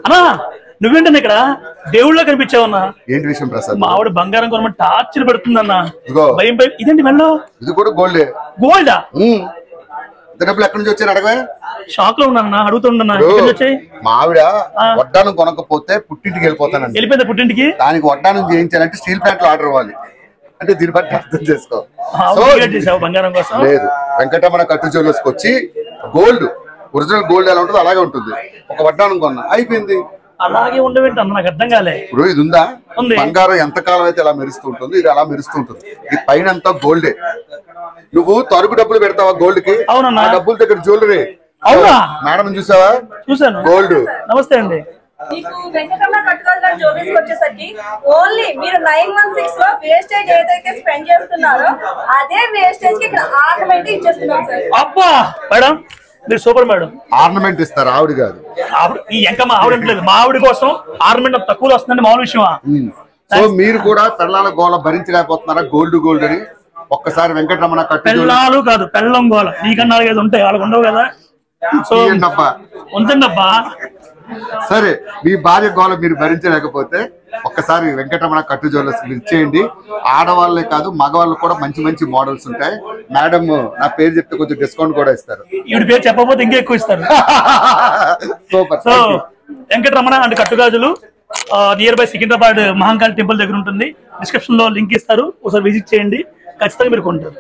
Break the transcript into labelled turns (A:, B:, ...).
A: అన్నా నువ్వేంటన్నా ఇక్కడ దేవుళ్ళ కనిపించావన్నా?
B: ఏంటి విషయం ప్రసాద్?
A: మా ఆవిడ బంగారం కొనమని టార్చర్ పెడుతుందన్నా.
B: ఇదిగో
A: భయం భయం. ఇదేంటి మెల్లో?
B: ఇది కూడా గోల్డే.
A: గోల్డా?
B: డబ్బులు ఎక్కడి నుంచి వచ్చారు అడగవే?
A: షాక్ లో ఉన్నా అడుగుతున్నా.
B: మా ఆవిడ వడ్డానం కొనకపోతే పుట్టింటికి వెళ్ళిపోతానండి.
A: వెళ్ళిపోయింది పుట్టింటికి.
B: దానికి వడ్డానం చేయించాలంటే స్టీల్ ప్లాంట్ లో ఆర్డర్ ఇవ్వాలి. అంటే దీన్ని బట్టి అర్థం చేసుకో.
A: బంగారం కోసం
B: లేదు, వెంకటరమణ కట్టు జ్యువెలర్స్కి వచ్చి గోల్డ్, ఒరిజినల్ గోల్డ్ ఎలా ఉంటుందో అలాగే ఉంటుంది. ఒక వడ్డానం కొన్నా అయిపోయింది.
A: అలాగే ఉండవేంటి అన్న, నాకు అర్థం కాలే.
B: ఇప్పుడు ఇది ఉందా, బంగారం ఎంత కాలం అయితే ఎలా మెరుస్తూ ఉంటుంది, ఇది అలా మెరుస్తూ ఉంటుంది. ఈ పైన అంతా గోల్డే. నువ్వు తరుగు డబ్బులు పెడతావా గోల్డ్ కి?
A: అవునన్నా.
B: డబ్బులు దగ్గర జ్యువెలరీ.
A: అవునా?
B: మేడం చూసావా?
A: చూసాను.
B: గోల్డ్.
A: నమస్తే అండి.
C: మీకు వెంకటరమణ కట్టుకోవాలి జ్యువెలరీస్ వచ్చేసరికి ఓన్లీ మీరు 916 లో వేస్టేజ్ ఏదైతే స్పెండ్ చేస్తున్నారో అదే వేస్టేజ్ కి ఇక్కడ ఆర్నమెంట్ ఇచ్చేస్తున్నాం సార్.
A: అబ్బా మేడం మీరు సూపర్ మేడం.
B: ఆర్నమెంట్ ఇస్తారు, ఆవిడ కాదు.
A: ఈ ఎంక మా ఆవిడ లేదు, మా ఆవిడ కోసం ఆర్నమెంట్ తక్కువలో వస్తుందండి, మామూలు విషయమా?
B: సో మీరు కూడా పెళ్ళాల గోళ భరించలేకపోతున్నారా? గోల్డ్ గోల్డ్ అని ఒక్కసారి వెంకటరమణ కట్టు.
A: పెళ్ళాలు కాదు, పెళ్ళం గోళ. నీకన్నా 4-5 ఉంటాయి, వాళ్ళకు ఉండవు కదా. సో ఉంటుందబ్బా.
B: సరే, మీ భార్య గోళ మీరు భరించలేకపోతే ఒక్కసారి వెంకటరమణ కట్టు జ్యువెలర్స్ ఇచ్చేయండి. ఆడవాళ్ళే కాదు మగవాళ్ళు కూడా మంచి మంచి మోడల్స్ ఉంటాయి. మేడం నా పేరు చెప్తే కొంచెం డిస్కౌంట్ కూడా ఇస్తారు.
A: ఈవిడ పేరు చెప్పకపోతే ఇంకా ఎక్కువ ఇస్తారు.
B: సూపర్.
A: సో వెంకటరమణ అండ్ కట్టుగాజులు near by Secunderabad Mahankali temple దగ్గర ఉంటుంది. డిస్క్రిప్షన్ లో లింక్ ఇస్తారు, ఒకసారి విజిట్ చేయండి, ఖచ్చితంగా మీరు కొంటారు.